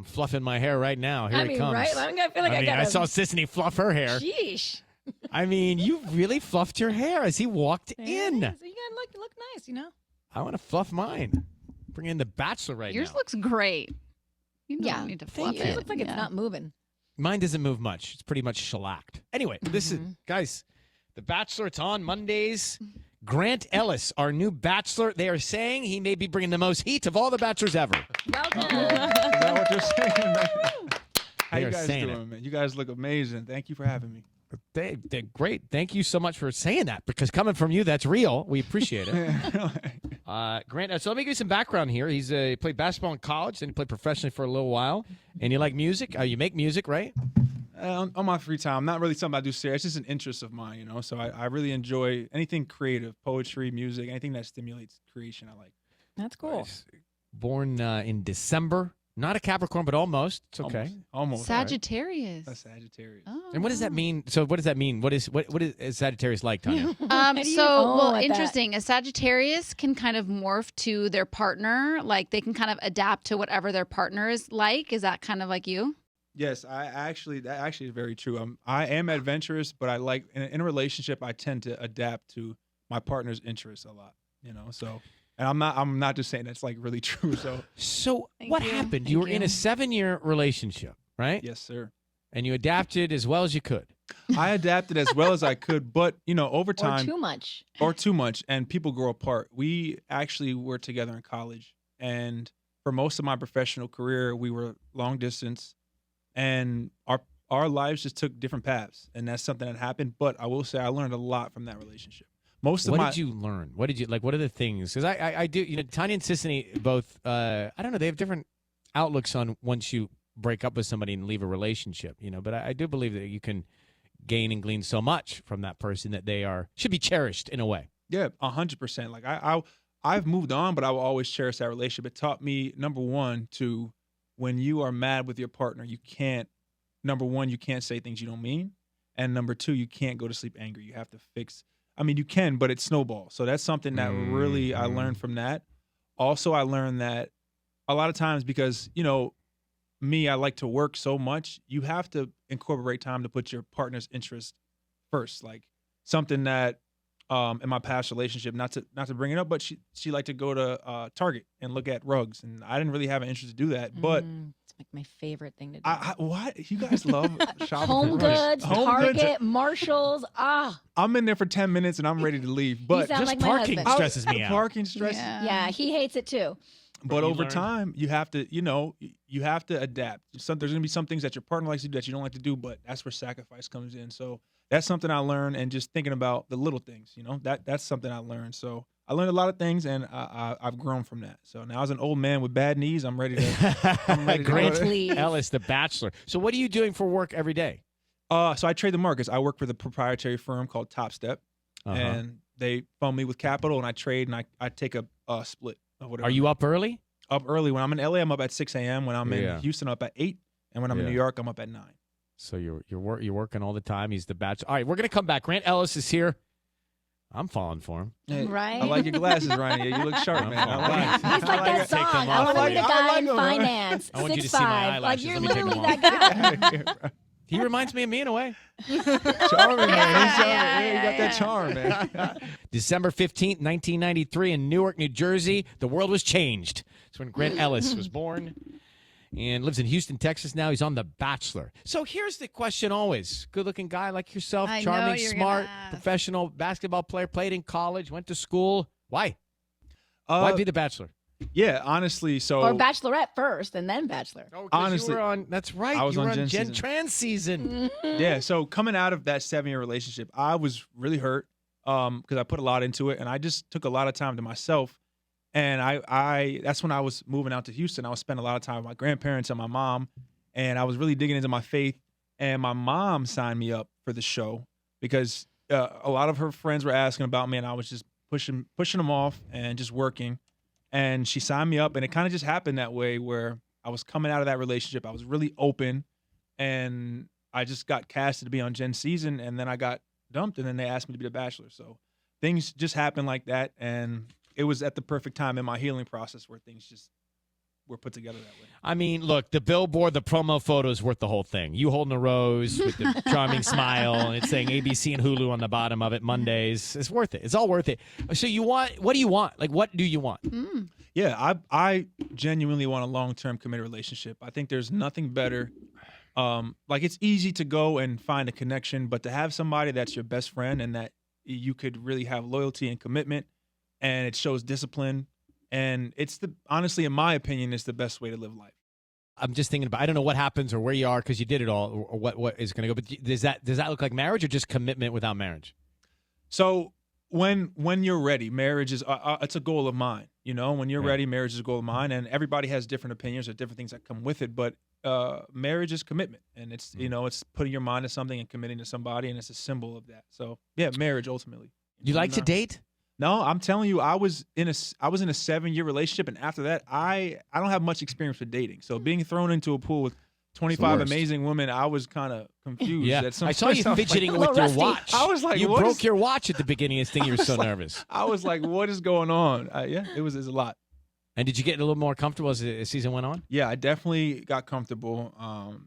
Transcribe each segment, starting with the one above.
I'm fluffing my hair right now. Here it comes. Right? I feel like I saw Sissany fluff her hair. Sheesh. I mean, you really fluffed your hair as he walked in. So you gotta look nice, you know. I want to fluff mine. Bring in the Bachelor right Yours now. looks great. You don't need to fluff it. It looks like it's not moving. Mine doesn't move much. It's pretty much shellacked. Anyway, this is, guys, the Bachelor. It's on Mondays. Grant Ellis, our new Bachelor. They are saying he may be bringing the most heat of all the Bachelors ever. Well done. Is that what you're saying, man? How They you are guys saying doing, man? You guys look amazing. Thank you for having me. They're great. Thank you so much for saying that, because coming from you, that's real. We appreciate it. Grant, so let me give you some background here. He played basketball in college, then he played professionally for a little while. And you like music? You make music, right? On my free time, not really something I do serious. It's just an interest of mine, you know. So I really enjoy anything creative, poetry, music, anything that stimulates creation. I like. That's cool. Nice. Born in December. Not a Capricorn, but almost. It's okay. Almost. Sagittarius. A Sagittarius. Oh. And what does that mean? So what does that mean? What is Sagittarius like, Tanya? Interesting. A Sagittarius can kind of morph to their partner. Like they can kind of adapt to whatever their partner is like. Is that kind of like you? Yes, that actually is very true. I am adventurous, but I like in a relationship I tend to adapt to my partner's interests a lot. You know, so. And I'm not just saying that's like really true. So what happened? You were in a 7-year relationship, right? Yes, sir. And you adapted as well as you could. I adapted as well as I could, but over time, or too much, and people grow apart. We actually were together in college, and for most of my professional career, we were long distance, and our lives just took different paths, and that's something that happened. But I will say I learned a lot from that relationship. What did you learn? What did you like? What are the things? Because I do, Tanya and Sissany both, I don't know, they have different outlooks on once you break up with somebody and leave a relationship, but I do believe that you can gain and glean so much from that person that they should be cherished in a way. Yeah, 100%. Like I've moved on, but I will always cherish that relationship. It taught me, number one, when you are mad with your partner, you can't say things you don't mean. And number two, you can't go to sleep angry. You have to fix. I mean, you can, but it snowballs. So that's something that really I learned from that. Also, I learned that a lot of times because, me, I like to work so much, you have to incorporate time to put your partner's interest first. Like something that in my past relationship, not to bring it up, but she liked to go to Target and look at rugs. And I didn't really have an interest to do that. But it's like my favorite thing to do. What? You guys love shopping. Home goods, Target, Marshalls. I'm in there for 10 minutes and I'm ready to leave. But just like parking stresses me out. Parking stresses. Yeah, he hates it too. But over time, you have to, you have to adapt. There's going to be some things that your partner likes to do that you don't like to do, but that's where sacrifice comes in. So that's something I learned, and just thinking about the little things, that's something I learned. So I learned a lot of things, and I've grown from that. So now as an old man with bad knees, I'm ready to. Grant Ellis, the Bachelor. So what are you doing for work every day? So I trade the markets. I work for the proprietary firm called Top Step, and they fund me with capital, and I trade, and I take a split. Are you up early? Up early. When I'm in LA, I'm up at 6 a.m. When I'm in Houston, I'm up at 8. And when I'm in New York, I'm up at 9. So you're working all the time. He's the Bachelor. All right, we're going to come back. Grant Ellis is here. I'm falling for him. Hey, right? I like your glasses, Ryan. Yeah, you look sharp, man. He's like that song. I want to meet a guy in finance. I want you to see my 6'5". Like eyelashes. you're Let me take literally them that guy. He reminds me of me in a way. Charming, man. He's charming. Yeah, you got that charm, man. December 15th, 1993 in Newark, New Jersey. The world was changed. It's when Grant Ellis was born and lives in Houston, Texas now. He's on The Bachelor. So here's the question always. Good-looking guy like yourself, charming, smart, professional basketball player, played in college, went to school. Why? Why be The Bachelor? Yeah, honestly, or Bachelorette first and then Bachelor. Oh, honestly, that's right. I was on Gen Gen Trans season. Yeah, so coming out of that 7-year relationship, I was really hurt because I put a lot into it, and I just took a lot of time to myself. And I that's when I was moving out to Houston. I was spending a lot of time with my grandparents and my mom, and I was really digging into my faith. And my mom signed me up for the show because a lot of her friends were asking about me, and I was just pushing them off and just working. And she signed me up, and it kind of just happened that way where I was coming out of that relationship. I was really open, and I just got casted to be on Gen season, and then I got dumped, and then they asked me to be the Bachelor. So things just happened like that, and it was at the perfect time in my healing process where things just we're put together that way. I mean, look, the billboard, the promo photo is worth the whole thing. You holding a rose with the charming smile, and it's saying ABC and Hulu on the bottom of it Mondays. It's worth it. It's all worth it. So what do you want? Like, what do you want? Yeah, I genuinely want a long-term committed relationship. I think there's nothing better. Like, it's easy to go and find a connection, but to have somebody that's your best friend and that you could really have loyalty and commitment, and it shows discipline, and honestly, in my opinion, it's the best way to live life. I'm just thinking about, I don't know what happens or where you are because you did it all, or what is going to go. But does that look like marriage or just commitment without marriage? So when you're ready, marriage is it's a goal of mine. You know, when you're ready, marriage is a goal of mine, and everybody has different opinions or different things that come with it. But marriage is commitment, and it's it's putting your mind to something and committing to somebody, and it's a symbol of that. So yeah, marriage ultimately. Do you like to date? No, I'm telling you, I was in a 7-year relationship, and after that, I don't have much experience with dating. So being thrown into a pool with 25 amazing women, I was kind of confused. Yeah, I saw you fidgeting with your watch. I was like, you broke your watch at the beginning of this thing. You were so nervous. I was like, what is going on? Yeah, it was a lot. And did you get a little more comfortable as the season went on? Yeah, I definitely got comfortable.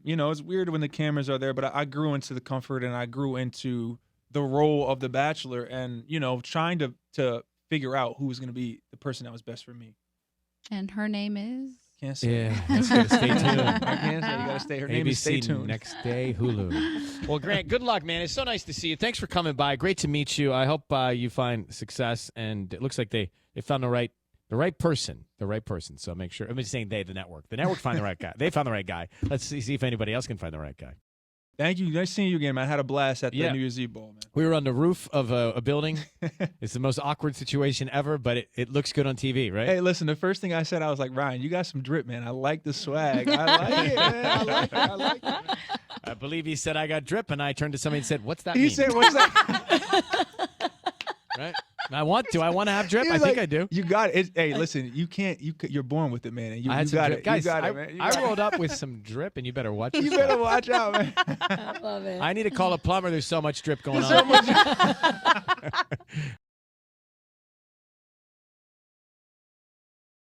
It's weird when the cameras are there, but I grew into the comfort, and I grew into the role of the Bachelor, and trying to figure out who was going to be the person that was best for me. And her name is? Can't say. Yeah, that's good. Stay tuned. I can't say. You got to stay. Her name is Stay Tuned. Next day, Hulu. Well, Grant, good luck, man. It's so nice to see you. Thanks for coming by. Great to meet you. I hope you find success, and it looks like they found the right person. The right person. So make sure. I'm just saying they, the network. The network find the right guy. They found the right guy. Let's see if anybody else can find the right guy. Thank you. Nice seeing you again, man. I had a blast at the New Year's Eve ball, man. We were on the roof of a building. It's the most awkward situation ever, but it looks good on TV, right? Hey, listen, the first thing I said, I was like, Ryan, you got some drip, man. I like the swag. I like it, man. I like it. I believe he said I got drip, and I turned to somebody and said, what's that mean? He said, what's that? Right? I want to have drip. I think I do. You got it. Hey, listen, you're born with it, man. And you got it. Guys, you got it, man. I rolled up with some drip, and you better watch You better watch out, man. I love it. I need to call a plumber. There's so much drip going on.